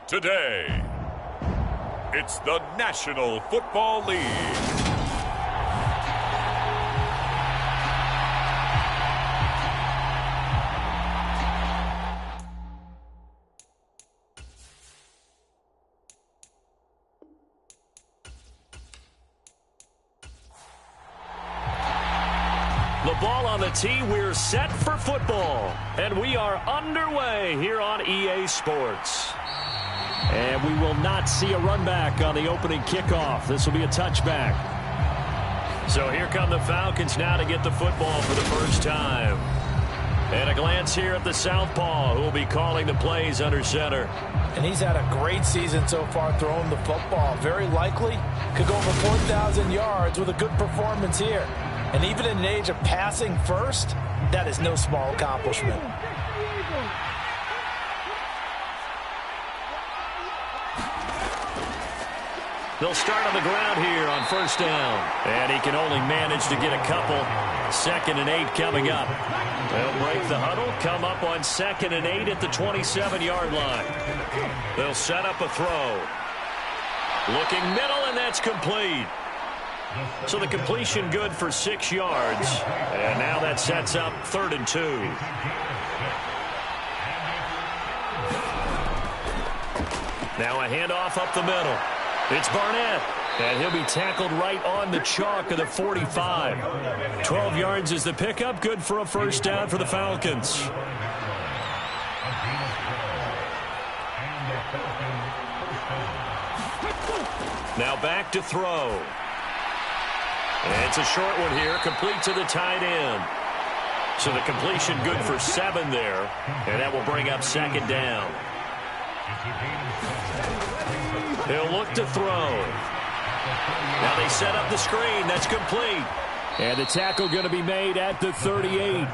Today, it's the National Football League. The ball on the tee, we're set for football. And we are underway here on EA Sports. And we will not see a run back on the opening kickoff. This will be a touchback. So here come the Falcons now to get the football for the first time. And a glance here at the southpaw, who will be calling the plays under center. And he's had a great season so far throwing the football. Very likely could go over 4,000 yards with a good performance here. And even in an age of passing first, that is no small accomplishment. They'll start on the ground here on first down. And he can only manage to get a couple. 2nd and 8 coming up. They'll break the huddle, come up on 2nd and 8 at the 27-yard line. They'll set up a throw. Looking middle, and that's complete. So the completion good for 6 yards. And now that sets up 3rd and 2. Now a handoff up the middle. It's Barnett, and he'll be tackled right on the chalk of the 45. 12 yards is the pickup, good for a first down for the Falcons. Now back to throw. And it's a short one here, complete to the tight end. So the completion good for 7 there, and that will bring up 2nd down. He'll look to throw. Now they set up the screen. That's complete. And the tackle going to be made at the 38.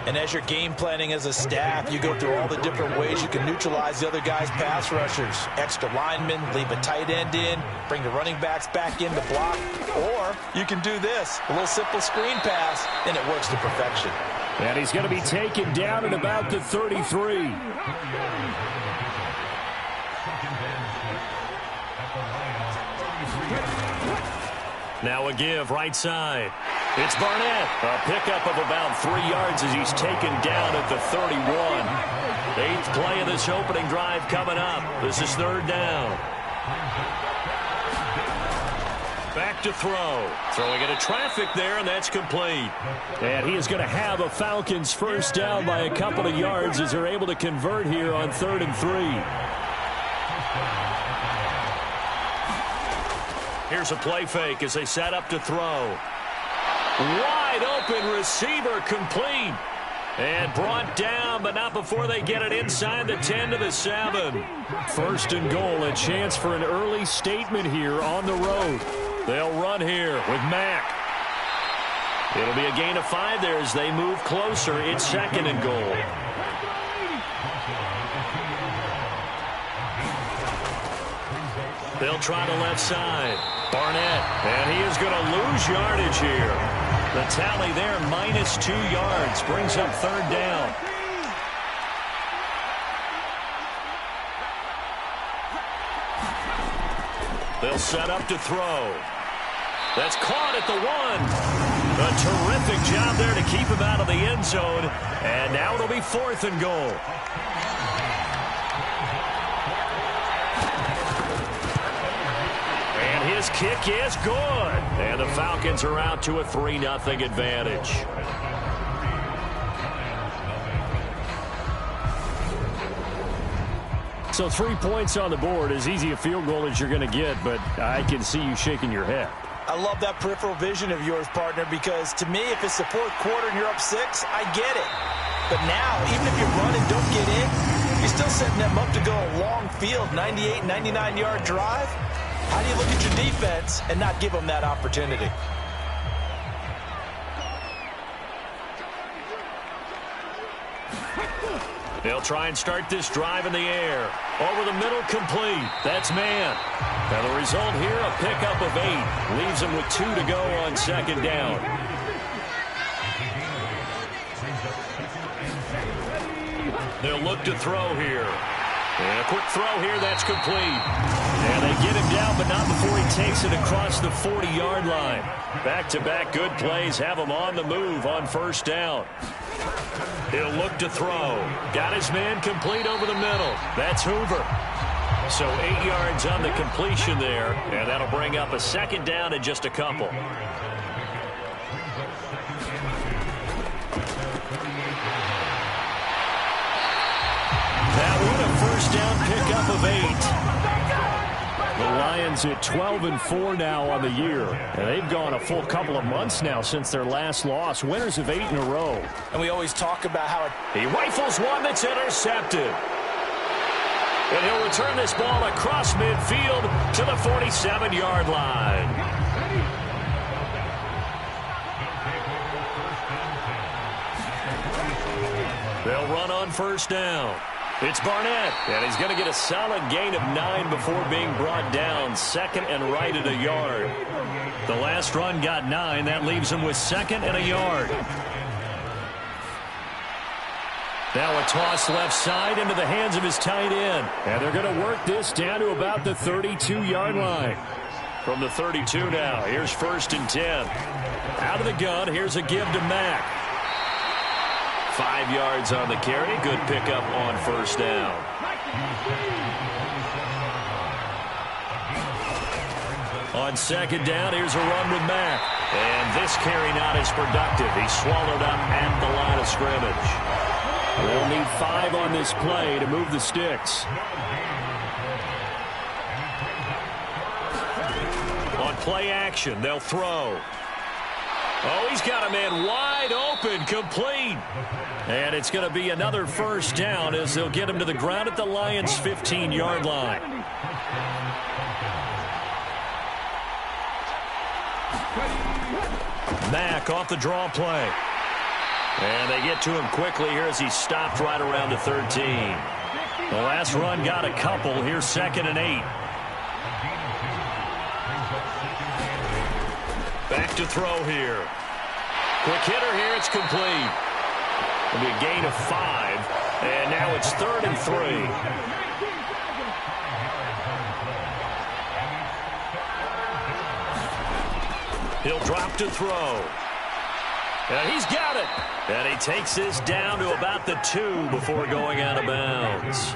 And as you're game planning as a staff, you go through all the different ways you can neutralize the other guy's pass rushers. Extra linemen, leave a tight end in, bring the running backs back in to block. Or you can do this, a little simple screen pass, and it works to perfection. And he's going to be taken down at about the 33. Now a give right side. It's Barnett. A pickup of about 3 yards as he's taken down at the 31. 8th play of this opening drive coming up. This is 3rd down. Back to throw. Throwing into traffic there, and that's complete. And he is going to have a Falcons first down by a couple of yards as they're able to convert here on 3rd and 3. Here's a play fake as they set up to throw. Wide open receiver, complete. And brought down, but not before they get it inside the 10 to the 7. 1st and goal, a chance for an early statement here on the road. They'll run here with Mack. It'll be a gain of 5 there as they move closer. It's 2nd and goal. They'll try the left side. Barnett, and he is going to lose yardage here. The tally there, -2 yards, brings up 3rd down. They'll set up to throw. That's caught at the 1. A terrific job there to keep him out of the end zone. And now it'll be 4th and goal. His kick is good. And the Falcons are out to a 3-0 advantage. So 3 points on the board, as easy a field goal as you're going to get, but I can see you shaking your head. I love that peripheral vision of yours, partner, because to me, if it's the 4th quarter and you're up 6, I get it. But now, even if you run and don't get in, you're still setting them up to go a long field, 98, 99-yard drive. How do you look at your defense and not give them that opportunity? They'll try and start this drive in the air. Over the middle, complete. That's man. Now the result here, a pickup of 8. Leaves them with 2 to go on 2nd down. They'll look to throw here. And a quick throw here, that's complete. And they get him down, but not before he takes it across the 40-yard line. Back-to-back good plays have him on the move on first down. He'll look to throw. Got his man complete over the middle. That's Hoover. So 8 yards on the completion there, and that'll bring up a second down in just a couple. That one a first down pickup of 8. The Lions at 12-4 now on the year. And they've gone a full couple of months now since their last loss. Winners of 8 in a row. And we always talk about how he rifles one that's intercepted. And he'll return this ball across midfield to the 47-yard line. They'll run on first down. It's Barnett, and he's going to get a solid gain of 9 before being brought down. Second and right at a yard. The last run got 9. That leaves him with second and a yard. Now a toss left side into the hands of his tight end. And they're going to work this down to about the 32-yard line. From the 32 now, here's first and 10. Out of the gun, here's a give to Mack. 5 yards on the carry. Good pickup on first down. On second down, here's a run with Mack. And this carry not as productive. He's swallowed up at the line of scrimmage. They'll need 5 on this play to move the sticks. On play action, they'll throw. Oh, he's got a man wide open, complete. And it's going to be another first down as they'll get him to the ground at the Lions' 15-yard line. Mack off the draw play. And they get to him quickly here as he's stopped right around the 13. The last run got a couple. Here's second and 8. Back to throw here. Quick hitter here. It's complete. It'll be a gain of 5. And now it's third and 3. He'll drop to throw. And he's got it. And he takes this down to about the 2 before going out of bounds.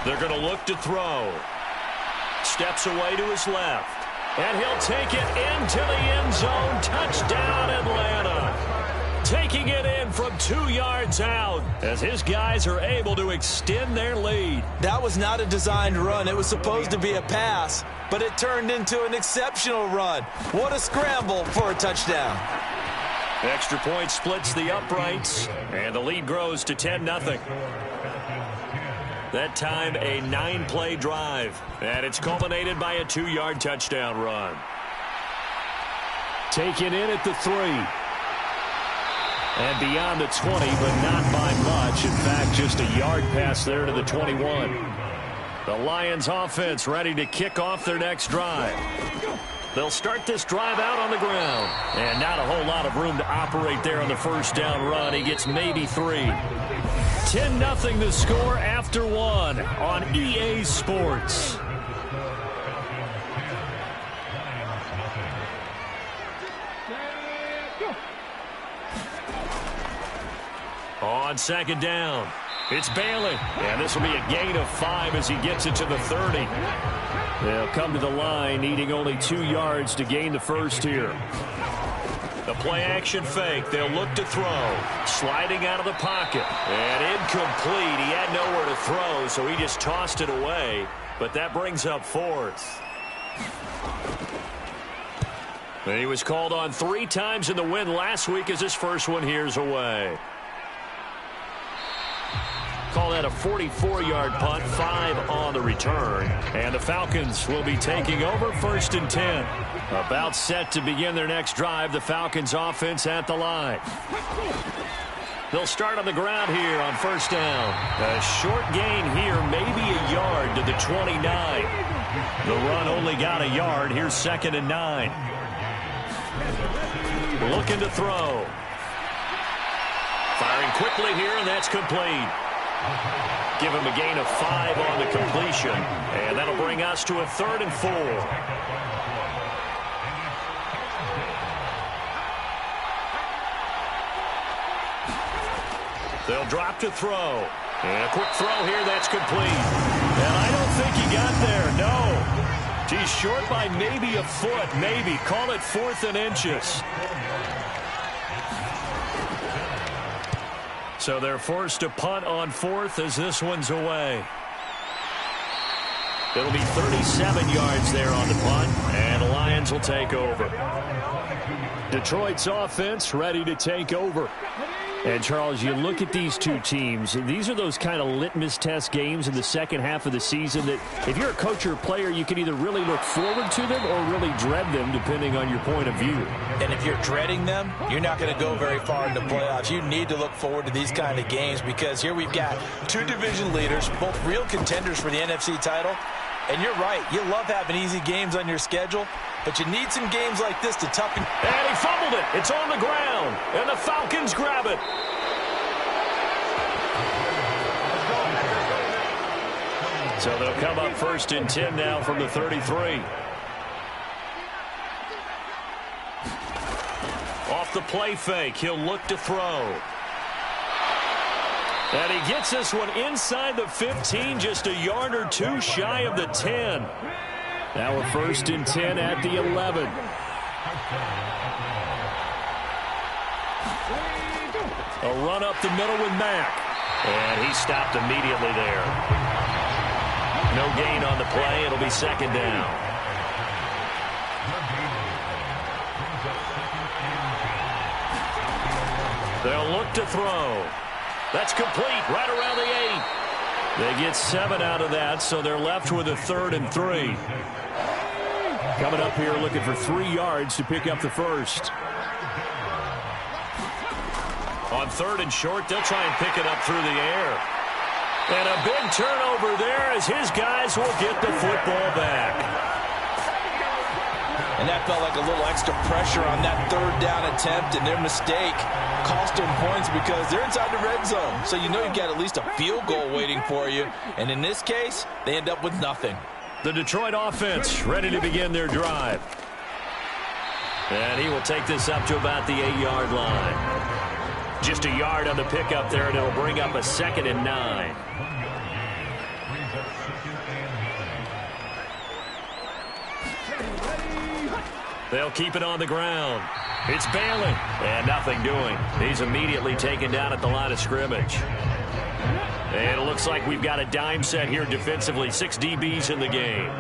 They're going to look to throw. Steps away to his left. And he'll take it into the end zone. Touchdown, Atlanta. Taking it in from 2 yards out as his guys are able to extend their lead. That was not a designed run. It was supposed to be a pass, but it turned into an exceptional run. What a scramble for a touchdown. Extra point splits the uprights, and the lead grows to 10-0. That time, a 9-play drive, and it's culminated by a 2-yard touchdown run. Taken in at the 3. And beyond the 20, but not by much. In fact, just a yard pass there to the 21. The Lions offense ready to kick off their next drive. They'll start this drive out on the ground. And not a whole lot of room to operate there on the first down run. He gets maybe 3. 10-0 the score after 1 on EA Sports. On second down, it's Bailey. And this will be a gain of 5 as he gets it to the 30. They'll come to the line needing only 2 yards to gain the first here. The play-action fake. They'll look to throw. Sliding out of the pocket. And incomplete. He had nowhere to throw, so he just tossed it away. But that brings up 4th. And he was called on 3 times in the win last week as his first one here's away. Call that a 44-yard punt, 5 on the return. And the Falcons will be taking over first and 10. About set to begin their next drive, the Falcons offense at the line. They'll start on the ground here on first down. A short gain here, maybe a yard to the 29. The run only got a yard. Here's second and 9. Looking to throw. Firing quickly here, and that's complete. Give him a gain of 5 on the completion, and that'll bring us to a 3rd and 4. They'll drop to throw. And a quick throw here, that's complete. And I don't think he got there, no. He's short by maybe a foot, maybe. Call it 4th and inches. So they're forced to punt on 4th as this one's away. It'll be 37 yards there on the punt, and the Lions will take over. Detroit's offense ready to take over. And, Charles, you look at these two teams, these are those kind of litmus test games in the second half of the season that if you're a coach or a player, you can either really look forward to them or really dread them, depending on your point of view. And if you're dreading them, you're not going to go very far in the playoffs. You need to look forward to these kind of games because here we've got two division leaders, both real contenders for the NFC title. And you're right, you love having easy games on your schedule, but you need some games like this to toughen. And he fumbled it. It's on the ground, and the Falcons grab it. So they'll come up 1st and 10 now from the 33. Off the play fake, he'll look to throw. And he gets this one inside the 15, just a yard or two shy of the 10. Now we're 1st and 10 at the 11. A run up the middle with Mack. And he stopped immediately there. No gain on the play. It'll be 2nd down. They'll look to throw. That's complete right around the 8. They get 7 out of that, so they're left with a 3rd and 3. Coming up here looking for 3 yards to pick up the first. On 3rd and short, they'll try and pick it up through the air. And a big turnover there as his guys will get the football back. And that felt like a little extra pressure on that 3rd down attempt, and their mistake cost them points because they're inside the red zone. So you know you've got at least a field goal waiting for you. And in this case, they end up with nothing. The Detroit offense ready to begin their drive. And he will take this up to about the 8-yard line. Just a yard on the pickup there, and it'll bring up a 2nd and 9. They'll keep it on the ground. It's Bailey, and nothing doing. He's immediately taken down at the line of scrimmage. And it looks like we've got a dime set here defensively. 6 DBs in the game.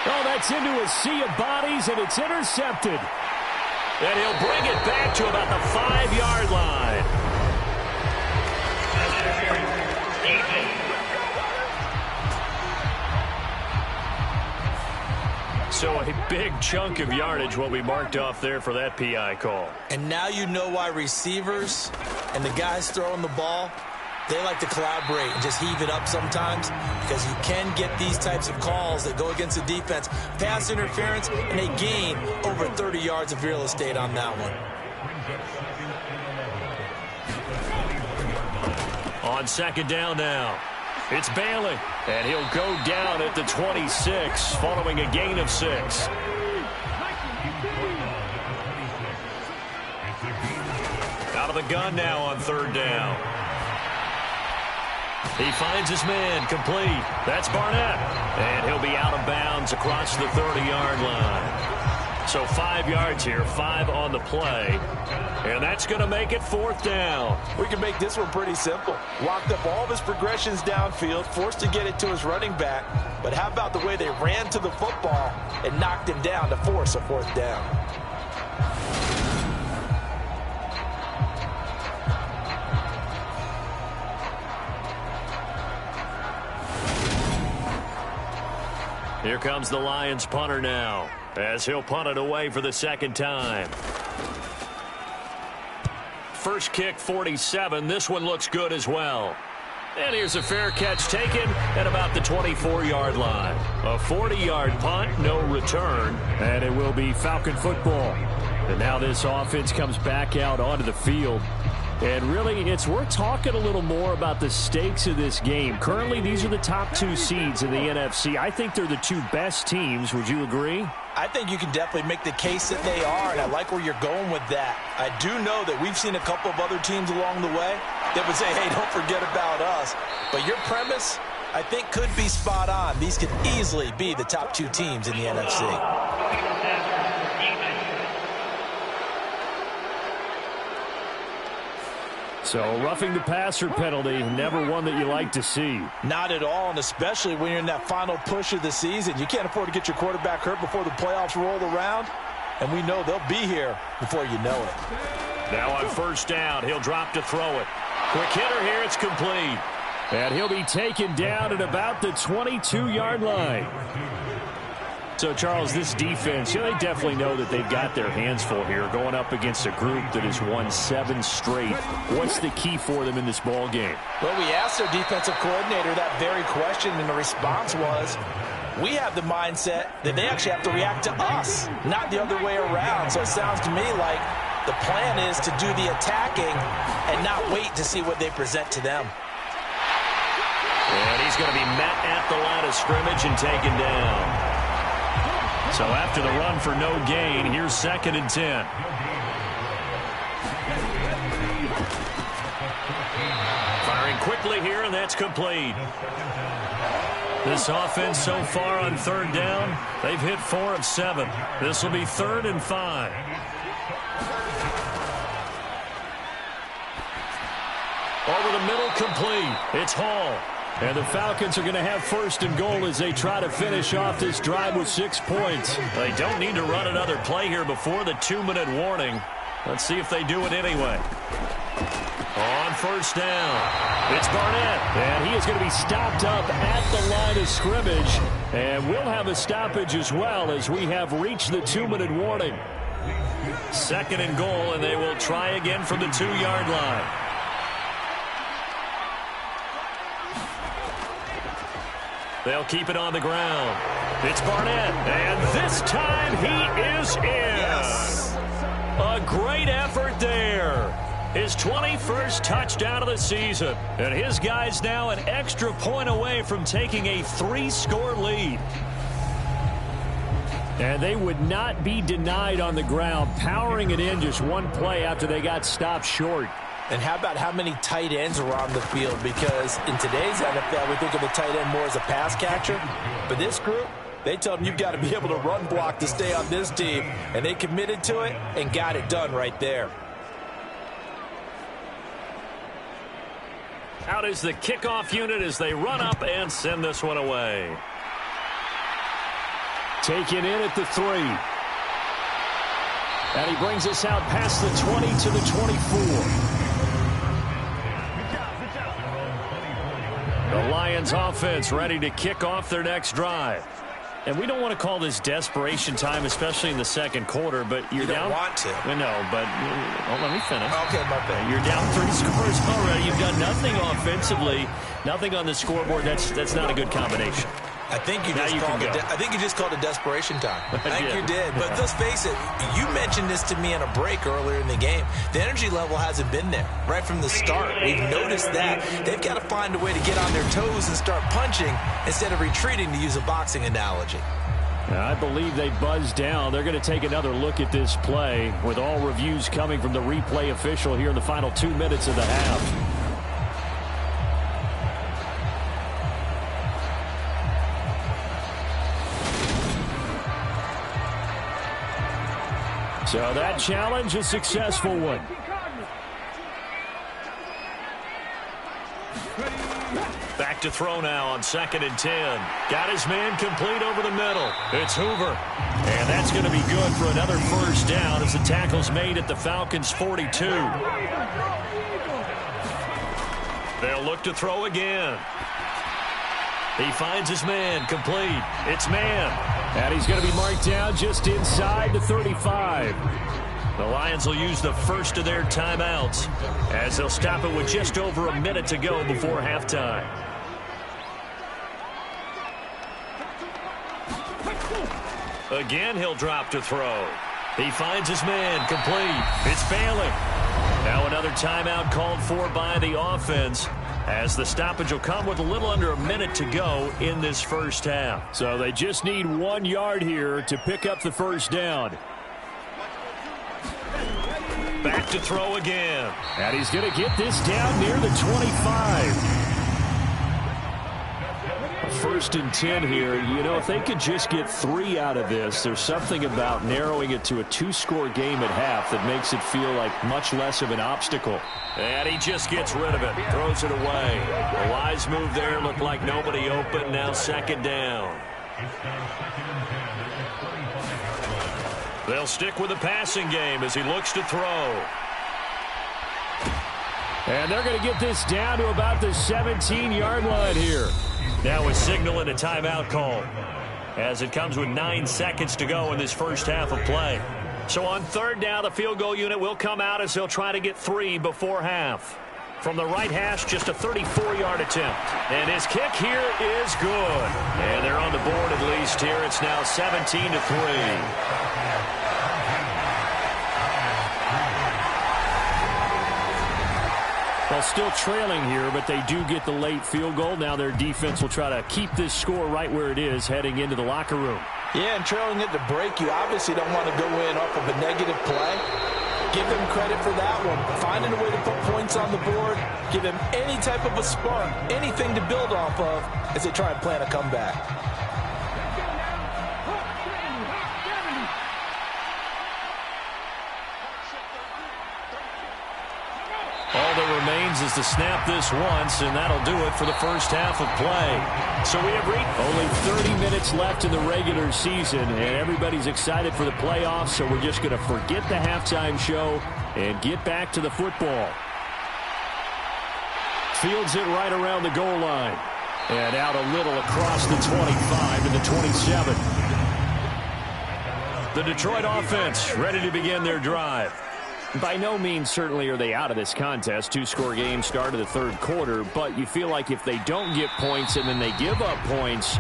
Oh, that's into a sea of bodies, and it's intercepted. And he'll bring it back to about the 5-yard line. So a big chunk of yardage will be marked off there for that PI call. And now you know why receivers and the guys throwing the ball, they like to collaborate and just heave it up sometimes because you can get these types of calls that go against the defense. Pass interference, and they gain over 30 yards of real estate on that one. On 2nd down now. It's Bailey, and he'll go down at the 26 following a gain of 6. Out of the gun now on 3rd down. He finds his man, complete. That's Barnett, and he'll be out of bounds across the 30-yard line. So 5 yards here, 5 on the play. And that's going to make it 4th down. We can make this one pretty simple. Locked up all of his progressions downfield, forced to get it to his running back. But how about the way they ran to the football and knocked him down to force a 4th down? Here comes the Lions punter now, as he'll punt it away for the 2nd time. First kick, 47. This one looks good as well. And here's a fair catch taken at about the 24-yard line. A 40-yard punt, no return, and it will be Falcon football. And now this offense comes back out onto the field. And really, it's worth talking a little more about the stakes of this game. Currently, these are the top 2 seeds in the NFC. I think they're the 2 best teams. Would you agree? I think you can definitely make the case that they are, and I like where you're going with that. I do know that we've seen a couple of other teams along the way that would say, hey, don't forget about us. But your premise, I think, could be spot on. These could easily be the top 2 teams in the NFC. So, roughing the passer penalty, never one that you like to see. Not at all, and especially when you're in that final push of the season. You can't afford to get your quarterback hurt before the playoffs roll around, and we know they'll be here before you know it. Now on first down, he'll drop to throw it. Quick hitter here, it's complete. And he'll be taken down at about the 22-yard line. So, Charles, this defense, they definitely know that they've got their hands full here going up against a group that has won 7 straight. What's the key for them in this ball game? Well, we asked their defensive coordinator that very question, and the response was, we have the mindset that they actually have to react to us, not the other way around. So it sounds to me like the plan is to do the attacking and not wait to see what they present to them. And he's going to be met at the line of scrimmage and taken down. So after the run for no gain, here's 2nd and 10. Firing quickly here, and that's complete. This offense so far on 3rd down, they've hit 4 of 7. This will be 3rd and 5. Over the middle, complete. It's Hall. And the Falcons are going to have 1st and goal as they try to finish off this drive with 6 points. They don't need to run another play here before the 2-minute warning. Let's see if they do it anyway. On first down, it's Barnett. And he is going to be stopped up at the line of scrimmage. And we'll have a stoppage as well as we have reached the 2-minute warning. 2nd and goal, and they will try again from the 2-yard line. They'll keep it on the ground. It's Barnett, and this time he is in. Yes. A great effort there. His 21st touchdown of the season. And his guys now an extra point away from taking a 3-score lead. And they would not be denied on the ground, powering it in just one play after they got stopped short. And how about how many tight ends are on the field? Because in today's NFL, we think of the tight end more as a pass catcher. But this group, they tell them you've got to be able to run block to stay on this team. And they committed to it and got it done right there. Out is the kickoff unit as they run up and send this one away. Taken in at the 3. And he brings us out past the 20 to the 24. The Lions offense ready to kick off their next drive. And we don't want to call this desperation time, especially in the 2nd quarter, but you're down. You don't want to. No, but let me finish. Okay, my bad. You're down 3 scores already. You've got nothing offensively, nothing on the scoreboard. That's not a good combination. I think you just called it desperation time. I think you did. But let's face it, you mentioned this to me in a break earlier in the game. The energy level hasn't been there right from the start. We've noticed that. They've got to find a way to get on their toes and start punching instead of retreating, to use a boxing analogy. I believe they buzzed down. They're going to take another look at this play with all reviews coming from the replay official here in the final 2 minutes of the half. So that challenge, a successful one. Back to throw now on 2nd and 10. Got his man complete over the middle. It's Hoover. And that's going to be good for another 1st down as the tackle's made at the Falcons' 42. They'll look to throw again. He finds his man complete. It's man. And he's going to be marked down just inside the 35. The Lions will use the first of their timeouts as they'll stop it with just over a minute to go before halftime. Again, he'll drop to throw. He finds his man, complete. It's Bailey. Now another timeout called for by the offense, as the stoppage will come with a little under a minute to go in this first half. So they just need 1 yard here to pick up the first down. Back to throw again. And he's going to get this down near the 25. First and 10 here. You know, if they could just get 3 out of this, there's something about narrowing it to a 2-score game at half that makes it feel like much less of an obstacle. And he just gets rid of it, throws it away. A wise move there, looked like nobody open. Now second down. They'll stick with the passing game as he looks to throw. And they're going to get this down to about the 17-yard line here. Now a signal and a timeout call, as it comes with 9 seconds to go in this first half of play. So on third down, the field goal unit will come out as they'll try to get 3 before half. From the right hash, just a 34-yard attempt. And his kick here is good. And they're on the board at least here. It's now 17-3. Well, still trailing here, but they do get the late field goal. Now their defense will try to keep this score right where it is heading into the locker room. Yeah, and trailing it to break, you obviously don't want to go in off of a negative play. Give them credit for that one. Finding a way to put points on the board, give them any type of a spark, anything to build off of as they try and plan a comeback. All that remains is to snap this once, and that'll do it for the first half of play. So we have reached only 30 minutes left in the regular season, and everybody's excited for the playoffs, so we're just going to forget the halftime show and get back to the football. Fields it right around the goal line. And out a little across the 25 to the 27. The Detroit offense ready to begin their drive. By no means certainly are they out of this contest. 2-score game start of the third quarter, but you feel like if they don't get points and then they give up points,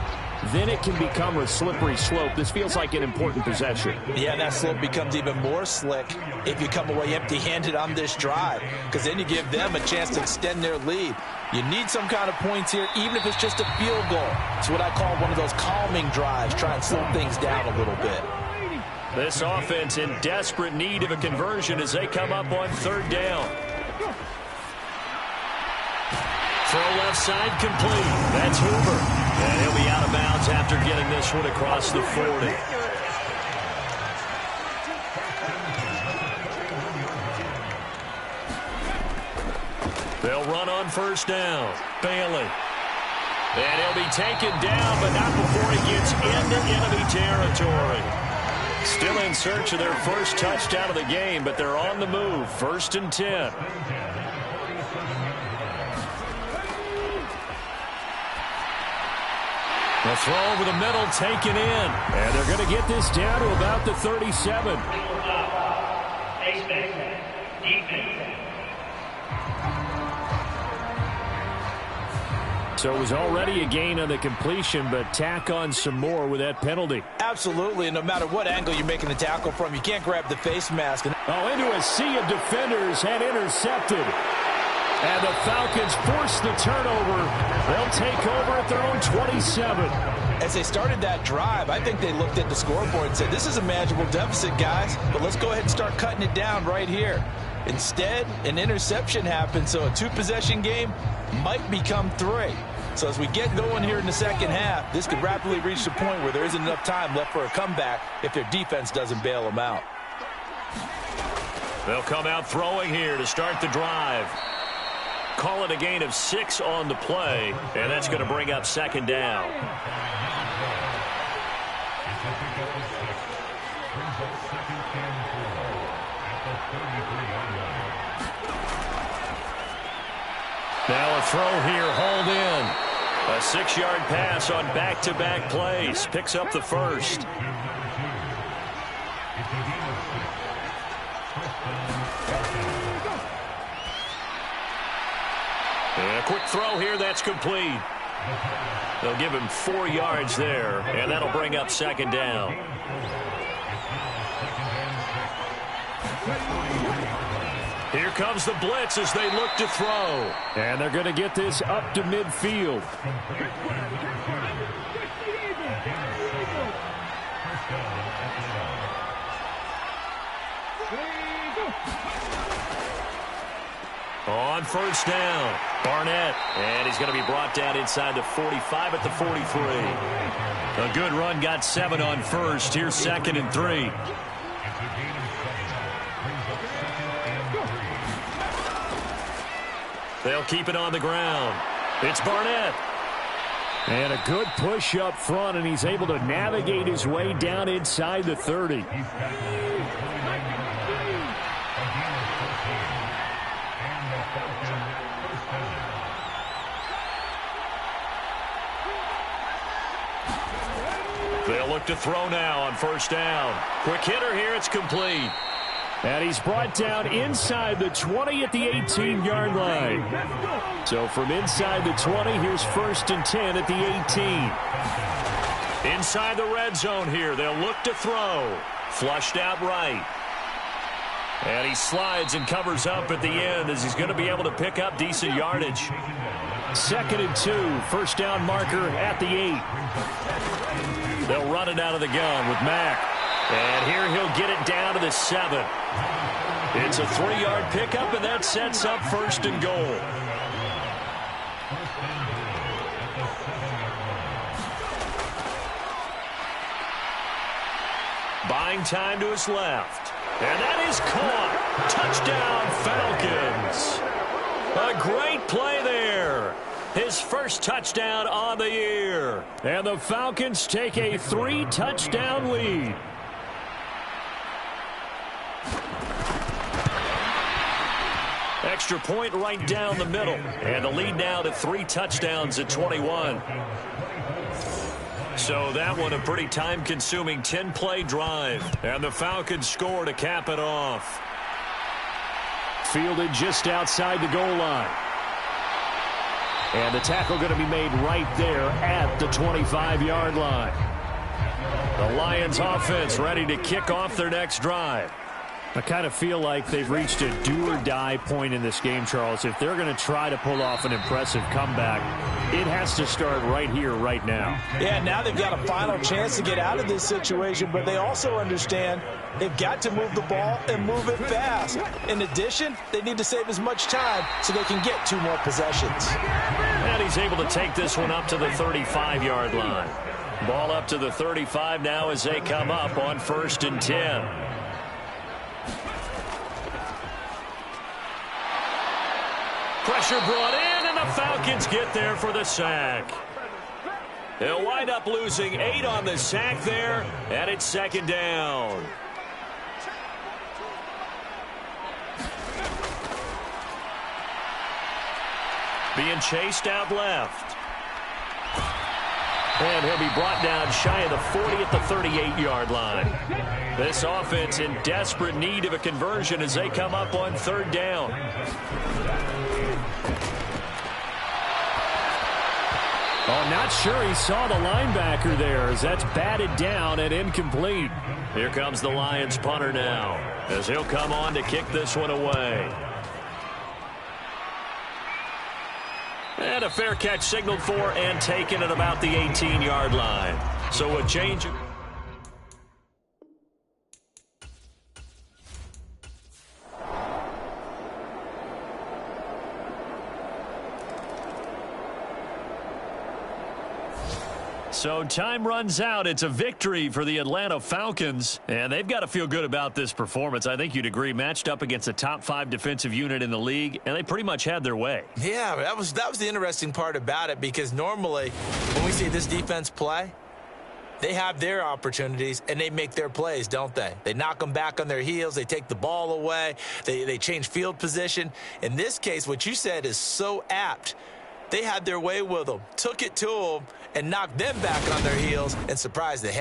then it can become a slippery slope. This feels like an important possession. Yeah, that slope becomes even more slick if you come away empty-handed on this drive, because then you give them a chance to extend their lead. You need some kind of points here, even if it's just a field goal. It's what I call one of those calming drives, try and slow things down a little bit. This offense in desperate need of a conversion as they come up on third down. Throw left side complete. That's Hoover. And he'll be out of bounds after getting this one across the 40. They'll run on first down. Bailey. And he'll be taken down, but not before he gets into enemy territory. Still in search of their first touchdown of the game, but they're on the move. 1st and 10. The throw over the middle taken in. And they're going to get this down to about the 37. So it was already a gain on the completion, but tack on some more with that penalty. Absolutely, and no matter what angle you're making the tackle from, you can't grab the face mask. Into a sea of defenders and intercepted. And the Falcons force the turnover. They'll take over at their own 27. As they started that drive, I think they looked at the scoreboard and said, this is a manageable deficit, guys, but let's go ahead and start cutting it down right here. Instead, an interception happened, so a 2-possession game might become 3. So as we get going here in the second half, this could rapidly reach the point where there isn't enough time left for a comeback if their defense doesn't bail them out. They'll come out throwing here to start the drive. Call it a gain of 6 on the play, and that's going to bring up second down. Now a throw here, hauled in. A 6-yard pass on back-to-back plays. Picks up the first. And a quick throw here, that's complete. They'll give him 4 yards there, and that'll bring up second down. Here comes the blitz as they look to throw. And they're going to get this up to midfield. On first down, Barnett. And he's going to be brought down inside the 45 at the 43. A good run, got 7 on first. Here's 2nd and 3. They'll keep it on the ground. It's Barnett. And a good push up front, and he's able to navigate his way down inside the 30. They'll look to throw now on first down. Quick hitter here. It's complete. And he's brought down inside the 20 at the 18-yard line. So from inside the 20, here's 1st and 10 at the 18. Inside the red zone here. They'll look to throw. Flushed out right. And he slides and covers up at the end as he's going to be able to pick up decent yardage. 2nd and 2. First down marker at the 8. They'll run it out of the gun with Mack. And here he'll get it down to the 7. It's a 3-yard pickup, and that sets up 1st and goal. Buying time to his left. And that is caught. Touchdown, Falcons. A great play there. His first touchdown on the year. And the Falcons take a 3-touchdown lead. Extra point right down the middle. And the lead now to 3 touchdowns at 21. So that one a pretty time-consuming 10-play drive. And the Falcons score to cap it off. Fielded just outside the goal line. And the tackle going to be made right there at the 25-yard line. The Lions offense ready to kick off their next drive. I kind of feel like they've reached a do-or-die point in this game, Charles. If they're going to try to pull off an impressive comeback, it has to start right here, right now. Yeah, now they've got a final chance to get out of this situation, but they also understand they've got to move the ball and move it fast. In addition, they need to save as much time so they can get 2 more possessions. And he's able to take this one up to the 35-yard line. Ball up to the 35 now as they come up on 1st and 10. Pressure brought in, and the Falcons get there for the sack. They'll wind up losing 8 on the sack there, and it's 2nd down. Being chased out left. And he'll be brought down shy of the 40 at the 38-yard line. This offense in desperate need of a conversion as they come up on 3rd down. Oh, not sure he saw the linebacker there as that's batted down and incomplete. Here comes the Lions punter now as he'll come on to kick this one away. And a fair catch signaled for and taken at about the 18-yard line. So a change. So time runs out. It's a victory for the Atlanta Falcons, and they've got to feel good about this performance. I think you'd agree, matched up against a top 5 defensive unit in the league, and they pretty much had their way. Yeah, that was the interesting part about it, because normally when we see this defense play, they have their opportunities, and they make their plays, don't they? They knock them back on their heels. They take the ball away. They change field position. In this case, what you said is so apt. They had their way with them, took it to them, and knocked them back on their heels and surprised the